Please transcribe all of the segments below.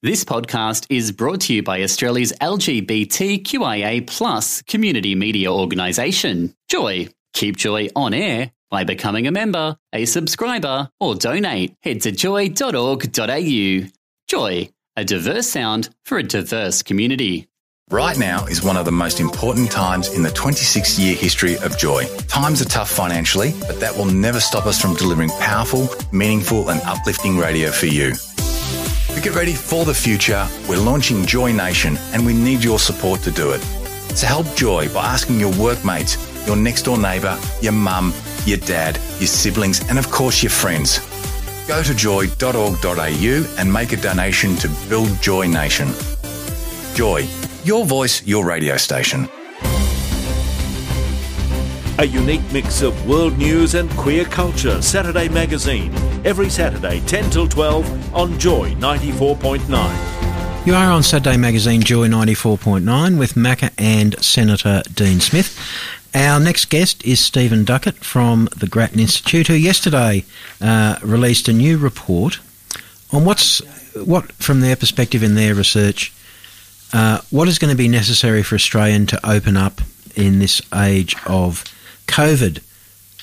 This podcast is brought to you by Australia's LGBTQIA+ community media organisation, Joy. Keep Joy on air by becoming a member, a subscriber, or donate. Head to joy.org.au. Joy, a diverse sound for a diverse community. Right now is one of the most important times in the 26-year history of Joy. Times are tough financially, but that will never stop us from delivering powerful, meaningful and uplifting radio for you. To get ready for the future, we're launching Joy Nation and we need your support to do it. So help Joy by asking your workmates, your next door neighbour, your mum, your dad, your siblings and of course your friends. Go to joy.org.au and make a donation to build Joy Nation. Joy, your voice, your radio station. A unique mix of world news and queer culture. Saturday Magazine. Every Saturday, 10 till 12 on Joy 94.9. You are on Saturday Magazine, Joy 94.9 with Macca and Senator Dean Smith. Our next guest is Stephen Duckett from the Grattan Institute, who yesterday released a new report on what, from their perspective in their research, what is going to be necessary for Australia to open up in this age of COVID.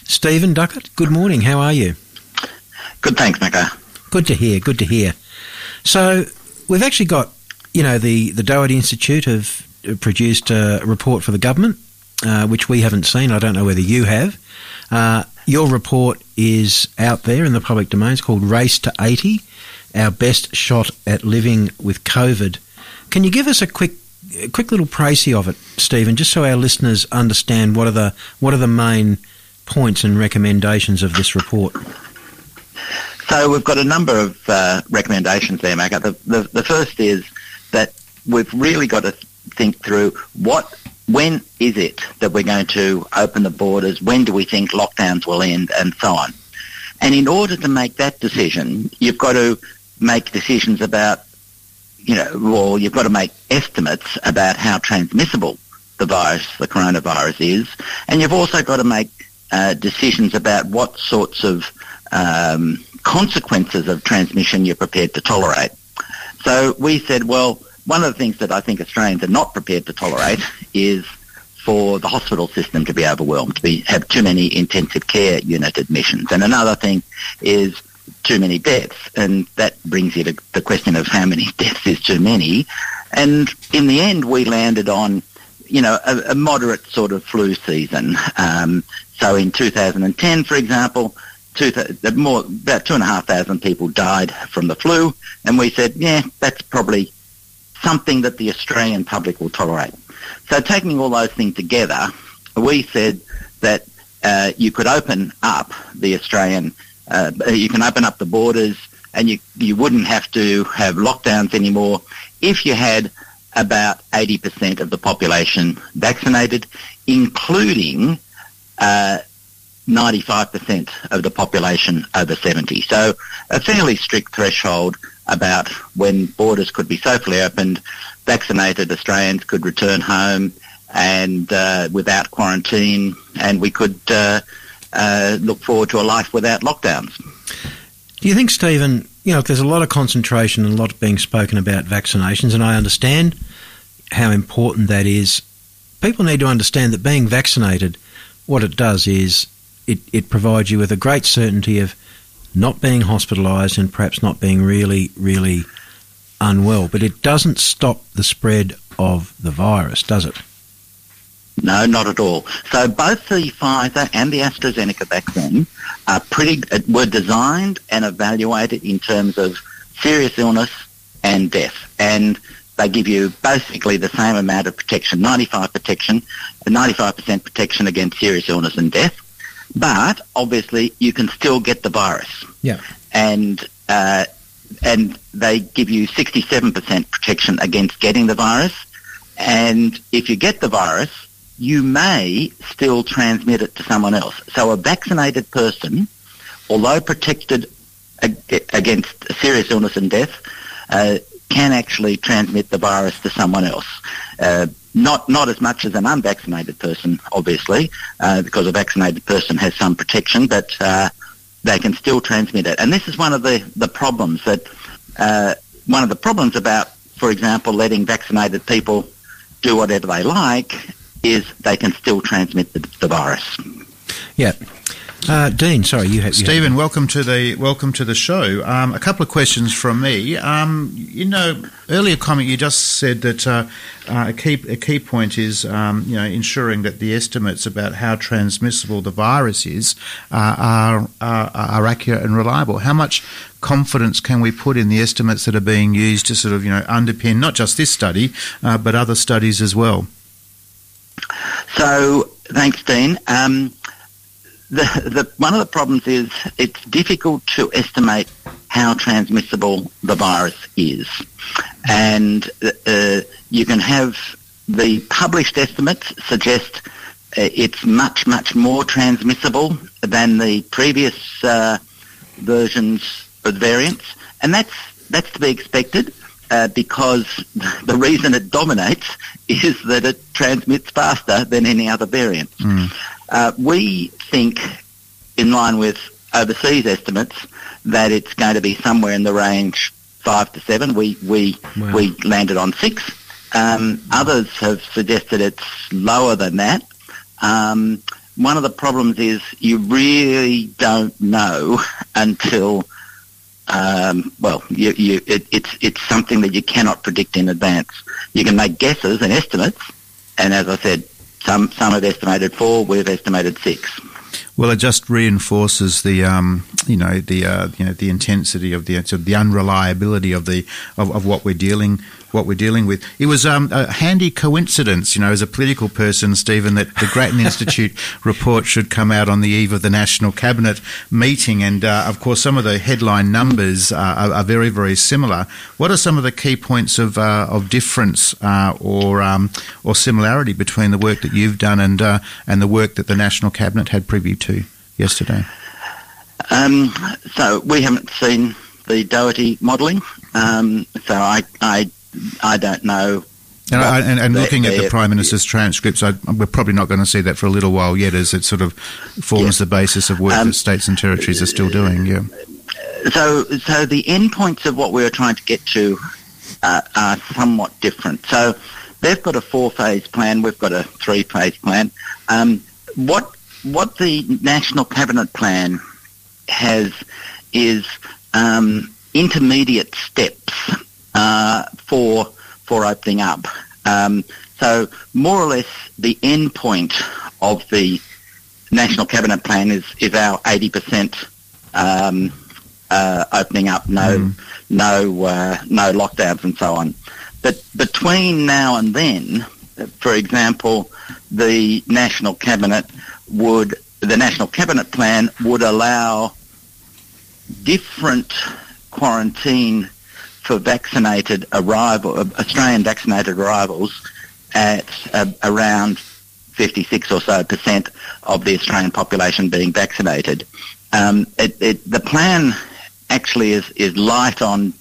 Stephen Duckett, good morning. How are you? Good, thanks, Macca. Good to hear. So we've actually got, the Doherty Institute have produced a report for the government, which we haven't seen. I don't know whether you have. Your report is out there in the public domain. It's called Race to 80, Our Best Shot at Living with COVID. Can you give us a quick little précis of it, Stephen, just so our listeners understand what are the main points and recommendations of this report? So we've got a number of recommendations there, Macca. The first is that we've really got to think through when is it that we're going to open the borders, when do we think lockdowns will end, and so on. And in order to make that decision, you've got to make decisions about you've got to make estimates about how transmissible the coronavirus is, and you've also got to make decisions about what sorts of consequences of transmission you're prepared to tolerate. So we said, well, one of the things that I think Australians are not prepared to tolerate is for the hospital system to be overwhelmed, have too many intensive care unit admissions. And another thing is too many deaths, and that brings you to the question of how many deaths is too many. And in the end, we landed on, a moderate sort of flu season. So in 2010, for example, about 2,500 people died from the flu, and we said, that's probably something that the Australian public will tolerate. So taking all those things together, we said that you could open up the Australian you can open up the borders and you wouldn't have to have lockdowns anymore if you had about 80% of the population vaccinated, including 95% of the population over 70. So a fairly strict threshold about when borders could be safely opened, vaccinated Australians could return home and without quarantine, and we could look forward to a life without lockdowns. Do you think, Stephen, there's a lot of concentration and a lot being spoken about vaccinations, and I understand how important that is. People need to understand that being vaccinated, what it does is it provides you with a great certainty of not being hospitalised and perhaps not being really, really unwell, but it doesn't stop the spread of the virus, does it? No, not at all. So both the Pfizer and the AstraZeneca vaccine were designed and evaluated in terms of serious illness and death. And they give you basically the same amount of protection, 95% protection against serious illness and death. But obviously you can still get the virus. Yeah. And they give you 67% protection against getting the virus. And if you get the virus, you may still transmit it to someone else. So a vaccinated person, although protected against serious illness and death, can actually transmit the virus to someone else. Not as much as an unvaccinated person, obviously, because a vaccinated person has some protection, but they can still transmit it. And this is one of the problems that one of the problems about, for example, letting vaccinated people do whatever they like is they can still transmit the virus. Yeah. Dean, sorry, you have... Stephen, welcome to the show. A couple of questions from me. Earlier comment you just said that a key point is ensuring that the estimates about how transmissible the virus is are accurate and reliable. How much confidence can we put in the estimates that are being used to sort of underpin not just this study but other studies as well? So thanks, Dean. One of the problems is it's difficult to estimate how transmissible the virus is. And you can have the published estimates suggest it's much, much more transmissible than the previous versions of variants. And that's to be expected because the reason it dominates is that it transmits faster than any other variant. We think, in line with overseas estimates, that it's going to be somewhere in the range 5 to 7. We landed on 6. Others have suggested it's lower than that. One of the problems is you really don't know until it's something that you cannot predict in advance. You can make guesses and estimates, and as I said, some have estimated 4, we've estimated 6. Well, it just reinforces the the intensity of the unreliability of what we're dealing with. It was a handy coincidence, as a political person, Stephen, that the Grattan Institute report should come out on the eve of the National Cabinet meeting, and of course some of the headline numbers are very, very similar. What are some of the key points of difference or similarity between the work that you've done and the work that the National Cabinet had privy to yesterday? So we haven't seen the Doherty modelling, so I don't know. And looking at the Prime Minister's transcripts, we're probably not going to see that for a little while yet, as it sort of forms the basis of work that states and territories are still doing. Yeah. So the endpoints of what we were trying to get to are somewhat different. So they've got a 4-phase plan. We've got a 3-phase plan. What the National Cabinet plan has is intermediate steps for opening up. So more or less the end point of the National Cabinet plan is our 80% opening up, no lockdowns and so on. But between now and then, for example, the National Cabinet plan would allow different quarantine for Australian vaccinated arrivals at around 56 or so % of the Australian population being vaccinated. The plan actually is light on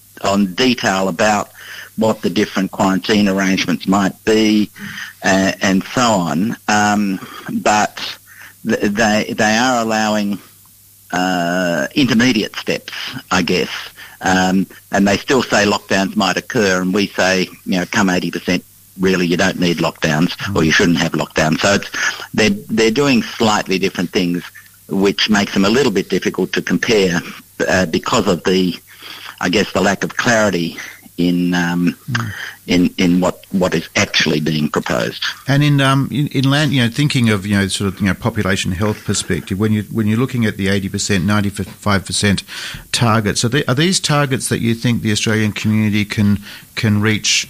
detail about what the different quarantine arrangements might be and so on, but they are allowing intermediate steps, I guess, and they still say lockdowns might occur, and we say, come 80%, really you don't need lockdowns, or you shouldn't have lockdowns. So they're doing slightly different things, which makes them a little bit difficult to compare because of the lack of clarity in what is actually being proposed. And in land, thinking of population health perspective, when you're looking at the 80%, 95% targets, are these targets that you think the Australian community can reach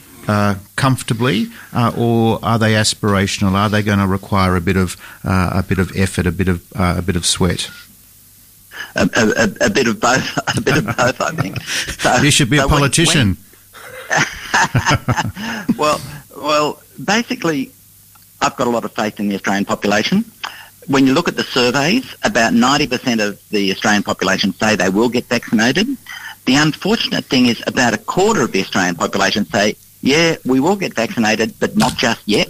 comfortably, or are they aspirational? Are they going to require a bit of effort, a bit of sweat? A bit of both. A bit of both, I think. So, you should be a politician. Well, basically, I've got a lot of faith in the Australian population. When you look at the surveys, about 90% of the Australian population say they will get vaccinated. The unfortunate thing is about a quarter of the Australian population say, yeah, we will get vaccinated, but not just yet.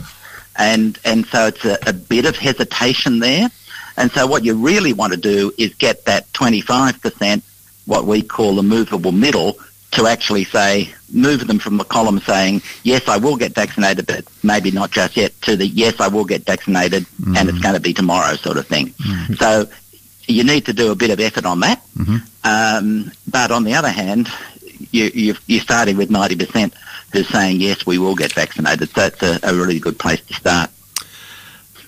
And so it's a bit of hesitation there. And so what you really want to do is get that 25%, what we call the movable middle, to actually say, move them from the column saying, yes, I will get vaccinated, but maybe not just yet, to the yes, I will get vaccinated and it's going to be tomorrow sort of thing. So you need to do a bit of effort on that. But on the other hand, you're starting with 90% who's saying, yes, we will get vaccinated. So it's a really good place to start.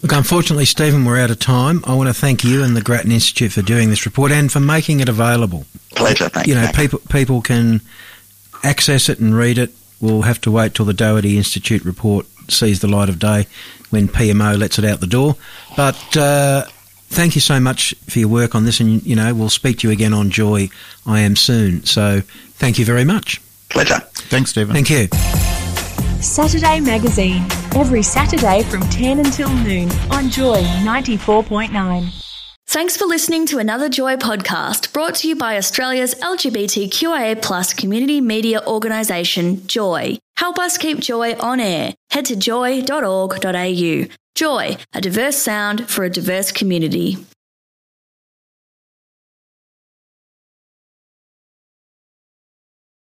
Look, unfortunately, Stephen, we're out of time. I want to thank you and the Grattan Institute for doing this report and for making it available. Pleasure, thanks. You know, people can access it and read it. We'll have to wait till the Doherty Institute report sees the light of day when PMO lets it out the door. But thank you so much for your work on this, and, you know, we'll speak to you again on Joy I Am soon. So thank you very much. Pleasure. Thanks, Stephen. Thank you. Saturday Magazine, every Saturday from 10 until noon on Joy 94.9. Thanks for listening to another Joy podcast brought to you by Australia's LGBTQIA+ community media organisation, Joy. Help us keep Joy on air. Head to joy.org.au. Joy, a diverse sound for a diverse community.